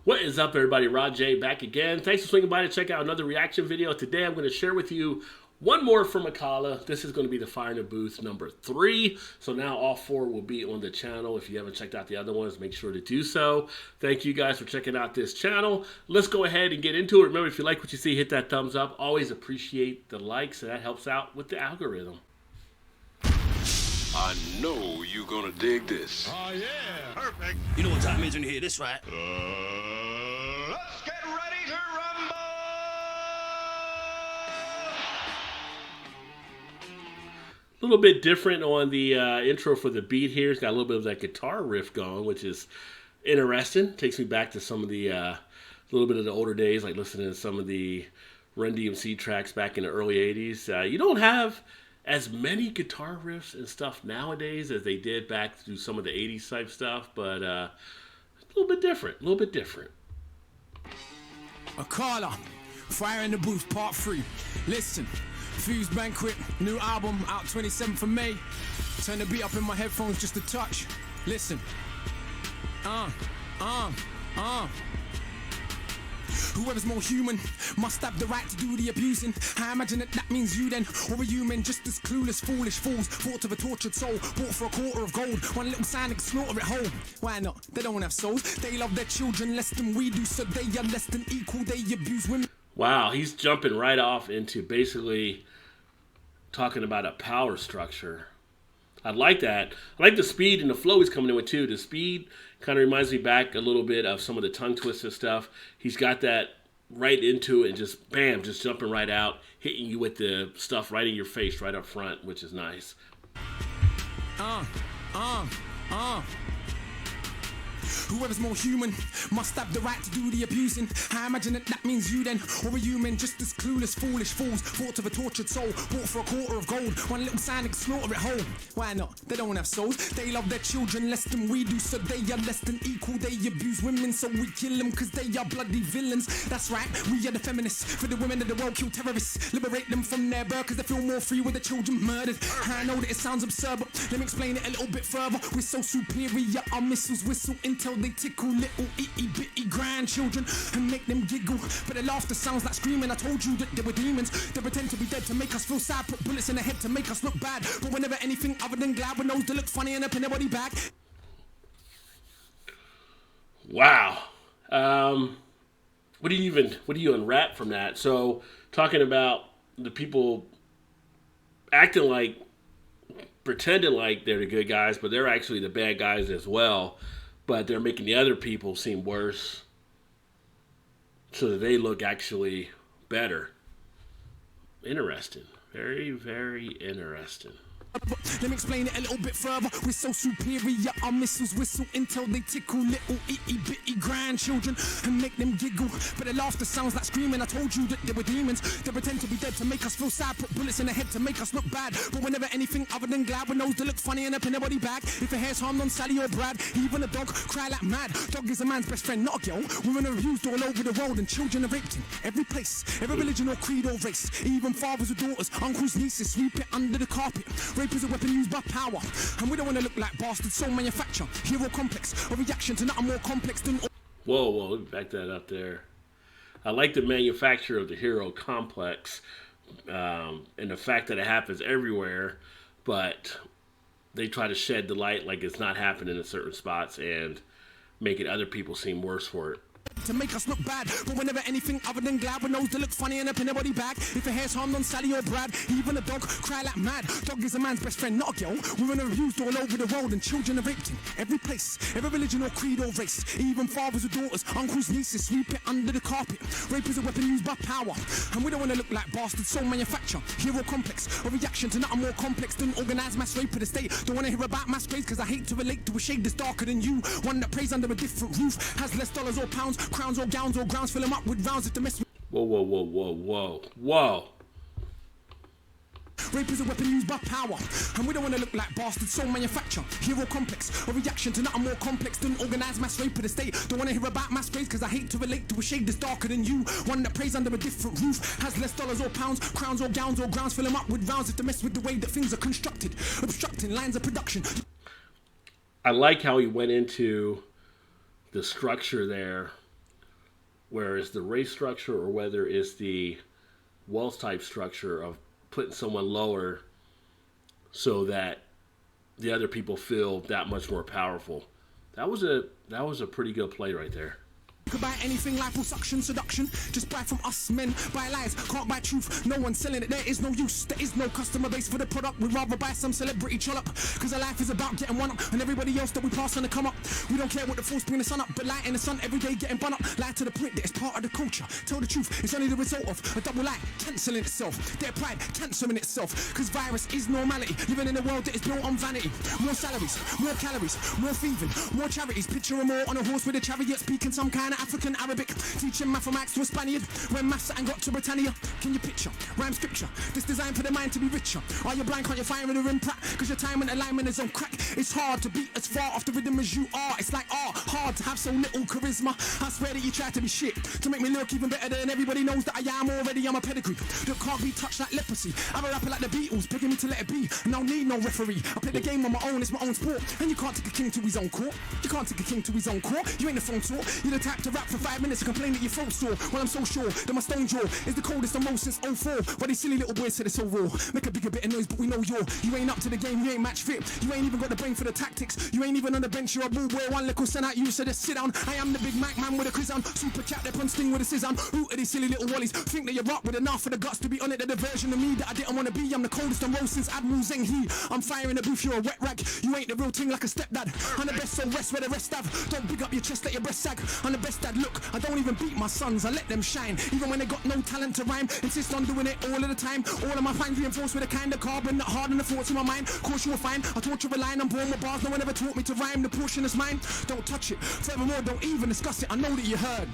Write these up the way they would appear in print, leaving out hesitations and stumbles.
What is up, everybody? Rod J back again. Thanks for swinging by to check out another reaction video. Today I'm going to share with you one more from Akala. This is going to be the Fire in the Booth number 3. So now all 4 will be on the channel. If you haven't checked out the other ones, make sure to do so. Thank you guys for checking out this channel. Let's go ahead and get into it. Remember, if you like what you see, hit that thumbs up. Always appreciate the likes, and that helps out with the algorithm. I know you're gonna dig this. Oh, yeah. Perfect. You know what time it is in here, this right? Let's get ready to rumble! A little bit different on the intro for the beat here. It's got a little bit of that guitar riff going, which is interesting. Takes me back to some of the, little bit of the older days, like listening to some of the Run DMC tracks back in the early 80s. You don't have as many guitar riffs and stuff nowadays as they did back through some of the 80s type stuff, but a little bit different, Akala, Fire in the Booth, Part 3. Listen, Fuse Banquet, new album out 27th of May. Turn the beat up in my headphones just a touch. Listen. Whoever's more human must have the right to do the abusing. I imagine that means you then, or a human just as clueless, foolish fools. Thought of a tortured soul, bought for a quarter of gold. One little sign and slaughter it whole. Why not? They don't have souls. They love their children less than we do, so they are less than equal. They abuse women. Wow, he's jumping right off into basically talking about a power structure. I like that. I like the speed and the flow he's coming in with too. The speed kind of reminds me back a little bit of some of the tongue twister stuff. He's got that right into it and just bam, just jumping right out, hitting you with the stuff right in your face, right up front, which is nice. Whoever's more human must have the right to do the abusing. I imagine that means you then, or a human just as clueless, foolish fools. Thought of a tortured soul, bought for a quarter of gold. One little sign and slaughter it whole. Why not? They don't have souls. They love their children less than we do, so they are less than equal. They abuse women, so we kill them cause they are bloody villains. That's right, we are the feminists. For the women of the world, kill terrorists. Liberate them from their birth cause they feel more free with the children murdered. I know that it sounds absurd, but let me explain it a little bit further. We're so superior, our missiles whistle until they tickle little itty bitty grandchildren and make them giggle, but their laughter sounds like screaming. I told you that they were demons. They pretend to be dead to make us feel sad, put bullets in the head to make us look bad, but we're never anything other than glad. We're those that look funny and up in their body back. Wow. What do you unwrap from that? So talking about the people acting like, pretending like they're the good guys, but they're actually the bad guys as well. But they're making the other people seem worse so that they look actually better. Interesting. Very, very interesting. Let me explain it a little bit further. We're so superior, our missiles whistle until they tickle little itty bitty grandchildren and make them giggle, but their laughter sounds like screaming. I told you that they were demons. They pretend to be dead to make us feel sad, put bullets in the head to make us look bad, but we're never anything other than glad. We're those that look funny and up in their body back. If a hair's harmed on Sally or Brad, even a dog cry like mad. Dog is a man's best friend, not a girl. Women are abused all over the world and children are raped in every place, every religion or creed or race. Even fathers or daughters, uncles, nieces, sweep it under the carpet. Rape is a weapon used by power, and we don't want to look like bastards. So manufacture hero complex, a reaction to nothing more complex than. Whoa, let me back that up there. I like the manufacture of the hero complex, and the fact that it happens everywhere, but they try to shed the light like it's not happening in certain spots and making other people seem worse for it. To make us look bad, but we're never anything other than glad. We're those that look funny and up in their body back. If a hair's harmed on Sally or Brad, even a dog cry like mad. Dog is a man's best friend, not a girl. Women are abused all over the world and children are raped in every place, every religion or creed or race. Even fathers or daughters, uncles, nieces, sweep it under the carpet. Rape is a weapon used by power, and we don't want to look like bastards. So manufacture hero complex, a reaction to nothing more complex than organized mass rape of the state. Don't want to hear about mass graves cause I hate to relate to a shade that's darker than you. One that prays under a different roof, has less dollars or pounds, crowns or gowns or grounds, fill them up with rounds if the mess with. Whoa. Rape is a weapon used by power, and we don't want to look like bastards. So manufacture hero complex, a reaction to nothing more complex than organized mass rape of the state. Don't want to hear about mass graves cause I hate to relate to a shade that's darker than you. One that prays under a different roof, has less dollars or pounds, crowns or gowns or grounds, fill them up with rounds if they mess with the way that things are constructed, obstructing lines of production. I like how he went into the structure there whereas the race structure or whether it's the wealth type structure of putting someone lower so that the other people feel that much more powerful. That was a pretty good play right there. Could buy anything, liposuction, seduction. Just buy from us men, buy lies, can't buy truth. No one's selling it, there is no use. There is no customer base for the product. We'd rather buy some celebrity trollop. Cause our life is about getting one up. And everybody else that we pass on to come up. We don't care what the force bring the sun up. But light in the sun every day getting bun up. Lie to the point that it's part of the culture. Tell the truth, it's only the result of a double lie cancelling itself. Their pride cancelling itself. Cause virus is normality. Living in a world that is built on vanity. More salaries, more calories, more thieving, more charities. Picture them all on a horse with a chariot speaking some kind of African Arabic, teaching mathematics to a Spaniard. When maths and got to Britannia, can you picture? Rhyme scripture, this designed for the mind to be richer. Are you blind? Can't you fire in a rim pratt? Cause your time and alignment is on crack. It's hard to beat as far off the rhythm as you are. It's like hard to have so little charisma. I swear that you try to be shit to make me look even better than everybody knows that I am already. I'm a pedigree that can't be touched like leprosy. I'm a rapper like the Beatles, begging me to let it be. And I don't need no referee. I play the game on my own, it's my own sport. And you can't take a king to his own court. You can't take a king to his own court. You ain't the phone talk. You're the type to rap for 5 minutes and complain that your throat sore. Well, I'm so sure that my stone jaw is the coldest and most since '04. But these silly little boys said it's so raw. Make a bigger bit of noise, but we know you ain't up to the game, you ain't match fit. You ain't even got the brain for the tactics. You ain't even on the bench, you're a ball boy. One little send out you, so just sit down. I am the big Mac man with a quiz on. Super cat up on sting with a scissor on. Who are these silly little wallies? Think that you're up with enough for the guts to be on it. They're the version of me that I didn't want to be. I'm the coldest and most since Admiral Zheng He. I'm firing the booth, you're a wet rag. You ain't the real thing like a stepdad. I'm the best, so rest where the rest have. Don't big up your chest, let your breast sag. I'm the best dad, look, I don't even beat my sons, I let them shine. Even when they got no talent to rhyme, insist on doing it all of the time. All of my fans reinforced with a kind of carbon, not hard on the thoughts in my mind. Course you will find, I taught you a line, I'm born with bars, no one ever taught me to rhyme. The portion is mine, don't touch it. Furthermore, don't even discuss it, I know that you heard.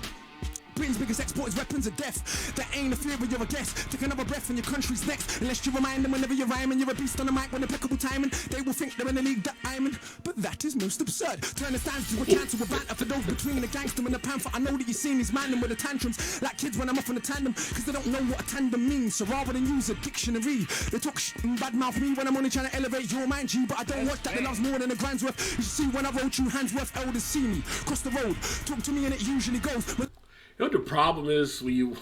Britain's biggest export is weapons of death. That ain't a fear when you're a guest. Take another breath and your country's next. Unless you remind them whenever you're rhyming, you're a beast on the mic with impeccable timing. They will think they're in the league that I'm in, but that is most absurd. Turn the stands to a cancel with banter for those between the gangster and the panther. I know that you've seen these man with the tantrums like kids when I'm off on the tandem, cause they don't know what a tandem means. So rather than use a dictionary, they talk and badmouth me when I'm only trying to elevate your mind, G. But I don't watch that, they love's more than a grand's worth. You should see when I wrote you hands worth, elders see me cross the road, talk to me and it usually goes. You know what the problem is when you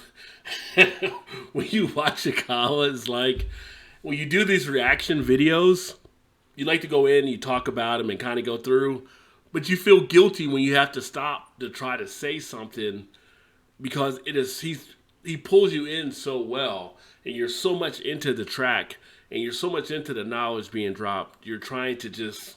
when you watch Akala is like when you do these reaction videos, you like to go in and you talk about them and kind of go through, but you feel guilty when you have to stop to try to say something because he pulls you in so well and you're so much into the track and you're so much into the knowledge being dropped. You're trying to just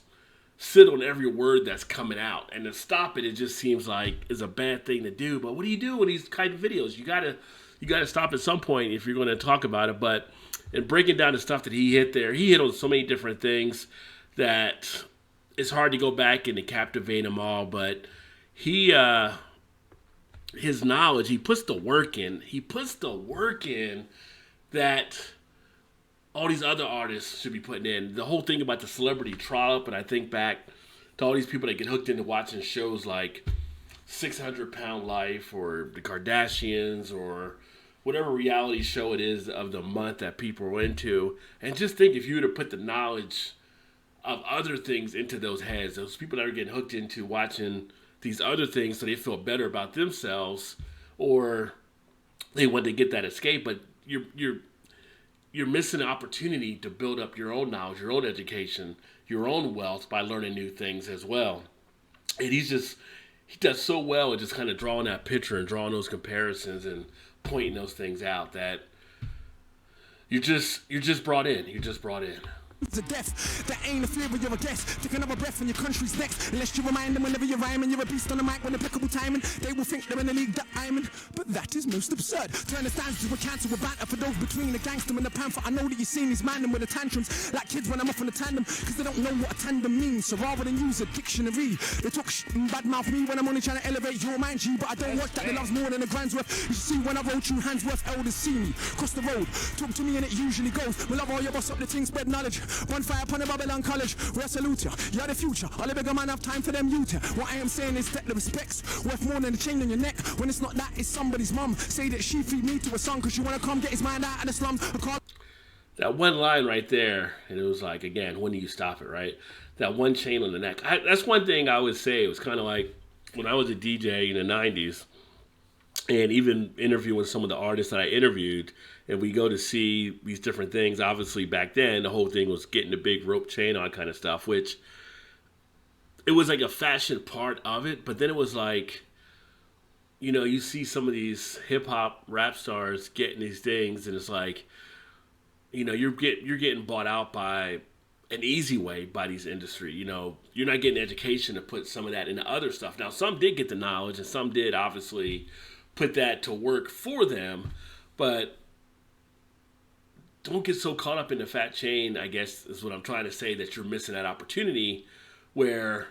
sit on every word that's coming out, and to stop it just seems like is a bad thing to do. But what do you do in these kind of videos? You gotta stop at some point if you're going to talk about it. But in breaking down the stuff that he hit there, he hit on so many different things that it's hard to go back and to captivate them all. But his knowledge, he puts the work in. He puts the work in that all these other artists should be putting in. The whole thing about the celebrity trollop, and I think back to all these people that get hooked into watching shows like 600 Pound Life or the Kardashians or whatever reality show it is of the month that people are into. And just think if you were to put the knowledge of other things into those heads, those people that are getting hooked into watching these other things so they feel better about themselves or they want to get that escape, but you're missing an opportunity to build up your own knowledge, your own education, your own wealth by learning new things as well. And he does so well at just kind of drawing that picture and drawing those comparisons and pointing those things out that you're just brought in. You're just brought in. To death, that ain't a fear when you're a guest. Take another breath and your country's next. Unless you remind them whenever you're rhyming, you're a beast on the mic with impeccable timing. They will think they're in the league that I'm in, but that is most absurd. Turn the stands to a cancel with banter for those between the gangster and the panther. I know that you've seen these man with the tantrums like kids when I'm off on the tandem, cause they don't know what a tandem means. So rather than use a dictionary, they talk and badmouth me when I'm only trying to elevate your mind, G. But I don't watch that, they love's more than a grand's worth. You should see when I wrote you hands worth, elders see me cross the road, talk to me and it usually goes. We love all your boss up the thing, spread knowledge. Bonfire upon the Babylon College, where I salute ya. You're the future, all the bigger man have time for them youth. What I am saying is that the respect's worth more than the chain on your neck. When it's not that, it's somebody's mum. Say that she feed me to a song, cause she wanna come get his mind out of the slums. That one line right there, and it was like, again, when do you stop it, right? That one chain on the neck. That's one thing I would say. It was kind of like when I was a DJ in the 90s, and even interviewing with some of the artists that I interviewed, and we go to see these different things. Obviously, back then, the whole thing was getting the big rope chain on kind of stuff, which it was like a fashion part of it, but then it was like, you see some of these hip hop rap stars getting these things, and it's like, you're getting bought out by an easy way by these industry. You're not getting education to put some of that into other stuff. Now, some did get the knowledge, and some did obviously put that to work for them, but don't get so caught up in the fat chain, I guess is what I'm trying to say, that you're missing that opportunity where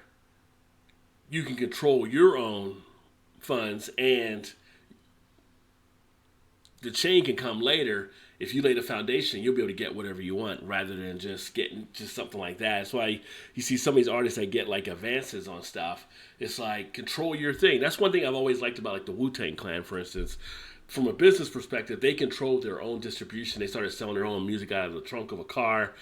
you can control your own funds, and the chain can come later. If you lay the foundation, you'll be able to get whatever you want rather than just getting just something like that. That's why you see some of these artists that get like advances on stuff. It's like, control your thing. That's one thing I've always liked about like the Wu-Tang Clan, for instance. From a business perspective, they controlled their own distribution. They started selling their own music out of the trunk of a car.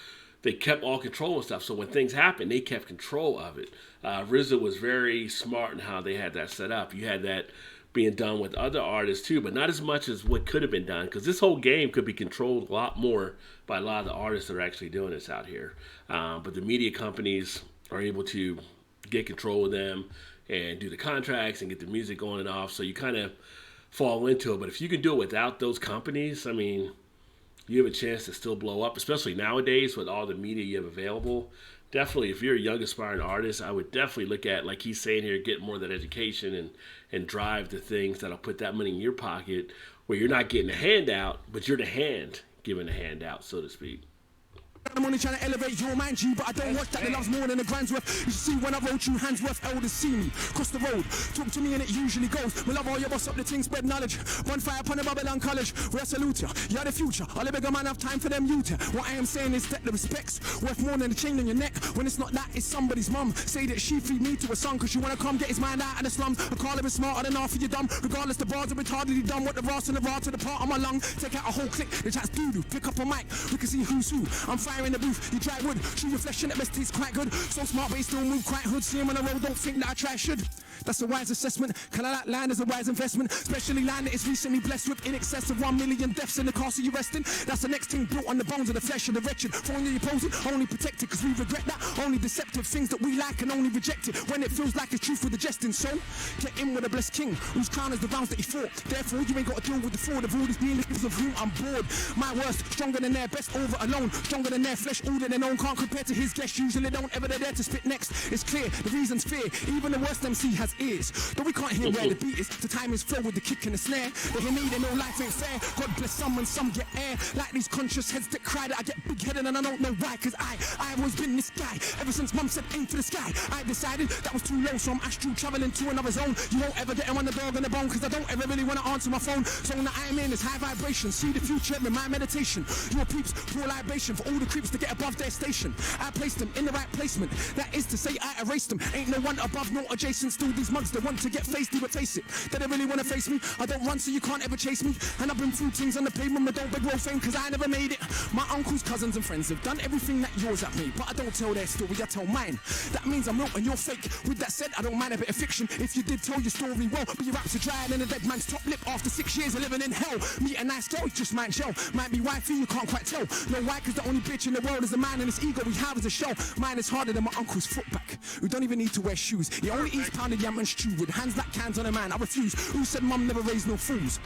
They kept all control of stuff. So when things happened, they kept control of it. RZA was very smart in how they had that set up. You had that being done with other artists too, but not as much as what could have been done, because this whole game could be controlled a lot more by a lot of the artists that are actually doing this out here. But the media companies are able to get control of them and do the contracts and get the music on and off, so you kind of fall into it. But if you can do it without those companies, I mean, you have a chance to still blow up, especially nowadays with all the media you have available. Definitely, if you're a young aspiring artist, I would definitely look at, like he's saying here, get more of that education and drive the things that'll put that money in your pocket, where you're not getting a handout, but you're the hand giving the handout, so to speak. I'm only trying to elevate your mind, G, but I don't watch that. The love's more than a grand's worth. You see, when I wrote you, hands worth, elders see me. Cross the road, talk to me, and it usually goes. We love all your boss up the thing, spread knowledge. Bonfire upon the Babylon College, where I salute ya. You're the future, all the bigger man have time for them youth. What I am saying is that the respect's worth more than the chain on your neck. When it's not that, it's somebody's mum. Say that she feed me to a son, cause you wanna come get his mind out of the slums. Akala is smarter than half of you dumb. Regardless, the bars are retardedly dumb. What the ras and the raw to the part of my lung. Take out a whole click, the chat's doo-doo. Pick up a mic, we can see who's who. I'm firing the booth, you try wood, chew your flesh and it best tastes quite good. So smart but he still move quite hood. See him on the road, don't think that I try should. That's a wise assessment. Can I like land as a wise investment? Especially land that is recently blessed with in excess of 1 million deaths in the castle you rest in. That's the next thing built on the bones of the flesh of the wretched. Phone you opposing, only protected cause we regret that. Only deceptive things that we like and only reject it when it feels like it's truth with the jesting. So get in with a blessed king whose crown is the rounds that he fought. Therefore you ain't got to deal with the fraud of all these beings of whom I'm bored. My worst, stronger than their best over alone. Stronger than their flesh, older than own. Can't compare to his guests, usually don't ever dare to spit next. It's clear, the reason's fear. Even the worst MC has ears. Though we can't hear where the beat is, the time is flow with the kick and the snare. They hear me, they know life ain't fair. God bless some and some get air. Like these conscious heads that cry that I get big-headed and I don't know why. Cause I've always been this guy. Ever since mum said aim for the sky, I decided that was too low. So I'm astral traveling to another zone. You won't ever get him on the dog and the bone. Cause I don't ever really want to answer my phone. Zone that I'm in is high vibration. See the future in my meditation. Your peeps, pour libation for all the creeps to get above their station. I placed them in the right placement. That is to say I erased them. Ain't no one above, no adjacent. Still these mugs that want to get faced, but face it. They don't really want to face me. I don't run so you can't ever chase me. And I've been through things on the pavement, but don't beg roll fame cause I never made it. My uncles, cousins and friends have done everything that yours have made. But I don't tell their story, I tell mine. That means I'm real and you're fake. With that said, I don't mind a bit of fiction. If you did tell your story well, but your raps are dry and a dead man's top lip after 6 years of living in hell. Meet a nice girl, just might gel. Might be wifey, you can't quite tell. No why, cause the only bitch in the world is a man and his ego we have is a show. Mine is harder than my uncle's foot back, who don't even need to wear shoes. He only eats pounded yam and stew with hands like cans on a man. I refuse. Who said mum never raised no fools?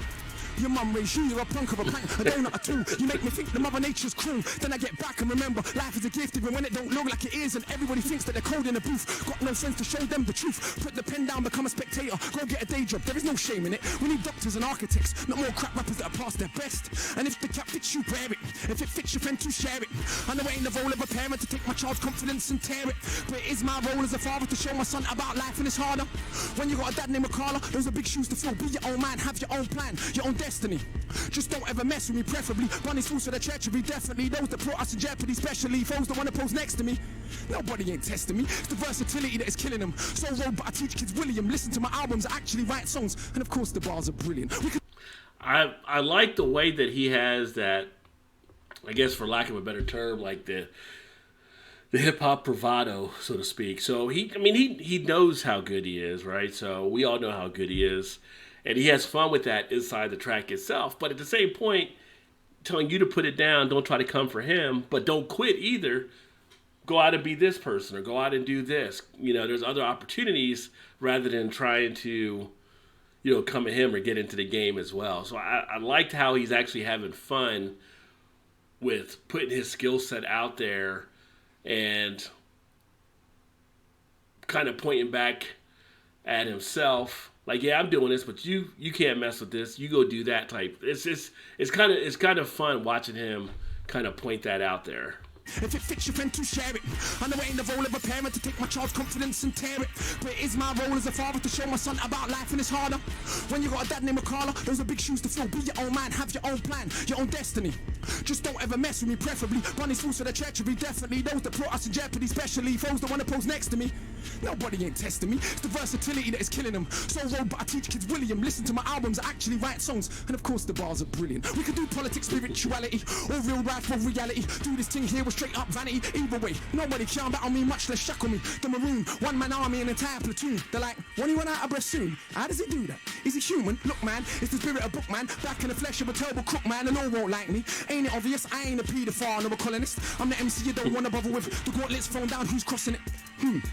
Your mum raised you, you're a punk of a prank, a donut at all. You make me think the mother nature's cruel. Then I get back and remember, life is a gift even when it don't look like it is. And everybody thinks that they're cold in the booth. Got no sense to show them the truth. Put the pen down, become a spectator. Go get a day job, there is no shame in it. We need doctors and architects, not more crap rappers that are past their best. And if the cap fits you, wear it. If it fits your friend, to share it. I know it ain't the role of a parent to take my child's confidence and tear it. But it is my role as a father to show my son about life and it's harder. When you got a dad named Akala, those are big shoes to fill. Be your own man, have your own plan, your own destiny. Just don't ever mess with me, preferably. Bunny's fools for the treachery, definitely. Those that put us in jeopardy, especially foes that want to pose next to me. Nobody ain't testing me. It's the versatility that is killing them. So road, but I teach kids William. Listen to my albums, I actually write songs. And of course, the bars are brilliant. I like the way that he has that, I guess for lack of a better term, like the hip hop bravado, so to speak. So he knows how good he is, right? So we all know how good he is. And he has fun with that inside the track itself. But at the same point, telling you to put it down, don't try to come for him, but don't quit either. Go out and be this person or go out and do this. You know, there's other opportunities rather than trying to, you know, come at him or get into the game as well. So I liked how he's actually having fun with putting his skill set out there and kind of pointing back at himself. Like, yeah, I'm doing this, but you can't mess with this. You go do that type. It's kind of fun watching him kind of point that out there. If it fits your friend to share it. I know it ain't the role of a parent to take my child's confidence and tear it. But it is my role as a father to show my son about life and it's harder. When you got a dad named Akala, those are big shoes to fill. Be your own man, have your own plan, your own destiny. Just don't ever mess with me, preferably. Bunny's fools for the treachery, definitely. Those that put us in jeopardy, especially foes that want to pose next to me. Nobody ain't testing me. It's the versatility that is killing them. So road, but I teach kids William. Listen to my albums, I actually write songs. And of course the bars are brilliant. We could do politics, spirituality, or real life for reality. Do this thing here with straight up vanity. Either way, nobody can battle me, much less shackle me. The maroon, one man army, an entire platoon. They're like, when he run out of breath soon? How does he do that? Is he human? Look, man, it's the spirit of book, man. Back in the flesh of a terrible crook, man, and all won't like me. Ain't it obvious? I ain't a paedophile nor a colonist. I'm the MC you don't wanna bother with. The gauntlets thrown down, who's crossing it?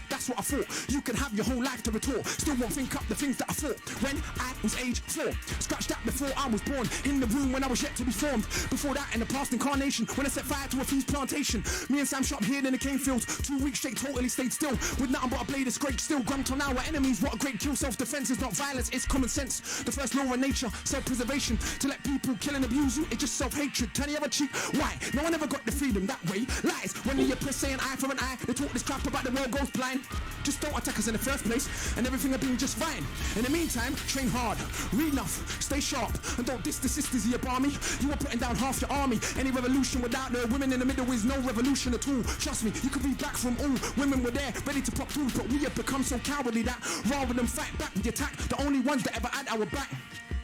That's what I thought. You can have your whole life to retort. Still won't think up the things that I thought when I was age 4. Scratched that before I was born. In the room when I was yet to be formed. Before that in the past incarnation, when I set fire to a fuse plantation. Me and Sam shot here in the cane fields. 2 weeks straight, totally stayed still. With nothing but a blade of scrape still. Grunt on our enemies, what a great kill. Self-defense is not violence, it's common sense. The first law of nature, self-preservation. To let people kill and abuse you, it's just self-hatred. Turn the other cheek, why? No one ever got the freedom that way. Lies, when you press say an eye for an eye. They talk this crap about the world goes blind. Just don't attack us in the first place, and everything will be just fine. In the meantime, train hard, read enough, stay sharp, and don't diss the sisters of your barmy. You are putting down half your army. Any revolution without the women in the middle is no revolution at all. Trust me, you could be back from all. Women were there, ready to pop through, but we have become so cowardly that rather than fight back, we attack the only ones that ever had our back.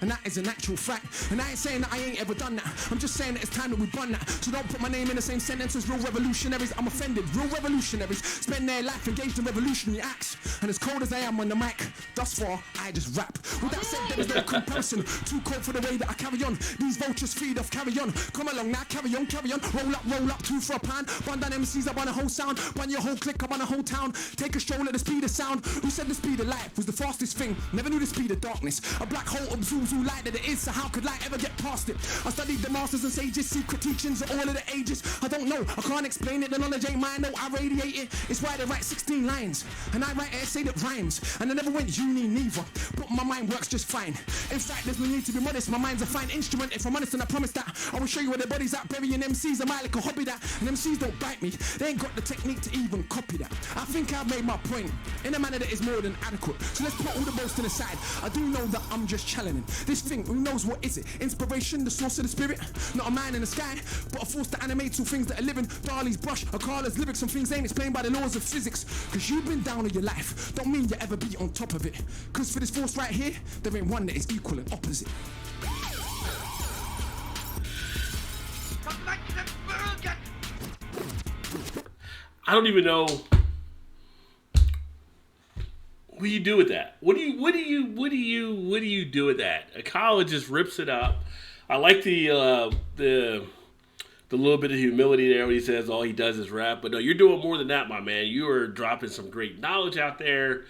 And that is an actual fact. And I ain't saying that I ain't ever done that. I'm just saying that it's time that we done that. So don't put my name in the same sentence as real revolutionaries. I'm offended. Real revolutionaries spend their life engaged in revolutionary acts. And as cold as I am on the mic, thus far, I just rap. With that said, there is no comparison. Too cold for the way that I carry on. These vultures feed off, carry on. Come along now, carry on, carry on. Roll up, 2 for a pound. Bun down MCs, I run a whole sound. Bun your whole clique, I run a whole town. Take a stroll at the speed of sound. Who said the speed of light was the fastest thing? Never knew the speed of darkness. A black hole absorbs all light that it is. So how could light ever get past it? I studied the masters and sages, secret teachings of all of the ages. I don't know, I can't explain it. The knowledge ain't mine, no, I radiate it. It's why they write 16 lines, and I write an essay that rhymes. And I never went uni neither, but my mind works just fine. In fact, there's no need to be modest. My mind's a fine instrument, if I'm honest, and I promise that I will show you where the body's at. Burying MCs, I might like a hobby that. And MCs don't bite me, they ain't got the technique to even copy that. I think I've made my point in a manner that is more than adequate. So let's put all the boasting aside. I do know that I'm just challenging this thing. Who knows what is it? Inspiration, the source of the spirit. Not a man in the sky, but a force that animates all things that are living. Dali's brush, Akala's lyrics, some things ain't explained by the laws of physics. Cause you've been down in your life, don't mean you ever be on top of it. Cause for this force right here, there ain't one that is equal and opposite. I don't even know what do you do with that. What do you do with that? Akala just rips it up. I like the little bit of humility there when he says all he does is rap. But no, you're doing more than that, my man. You are dropping some great knowledge out there.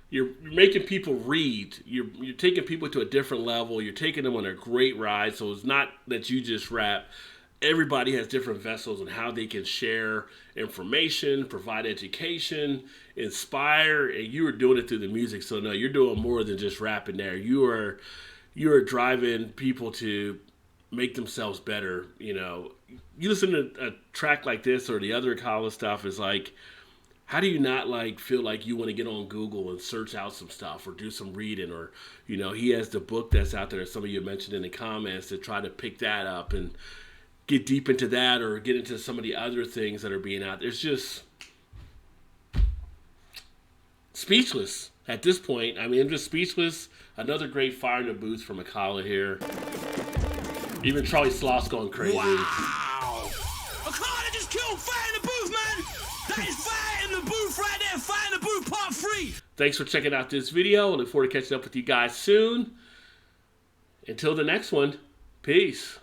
You're making people read. You're taking people to a different level. You're taking them on a great ride. So it's not that you just rap. Everybody has different vessels on how they can share information, provide education, inspire, and you are doing it through the music. So no, you're doing more than just rapping there. You are driving people to make themselves better. You know, you listen to a track like this or the other Akala stuff is like, how do you not like feel like you want to get on Google and search out some stuff or do some reading? Or, you know, he has the book that's out there, some of you mentioned in the comments, to try to pick that up and get deep into that or get into some of the other things that are being out there. It's just speechless at this point. I mean, I'm just speechless. Another great fire in the booth from Akala here. Even Charlie Sloth's going crazy. Wow! Akala just killed Fire in the Booth, man! That is Fire in the Booth right there! Fire in the Booth part 3! Thanks for checking out this video. I look forward to catching up with you guys soon. Until the next one, peace.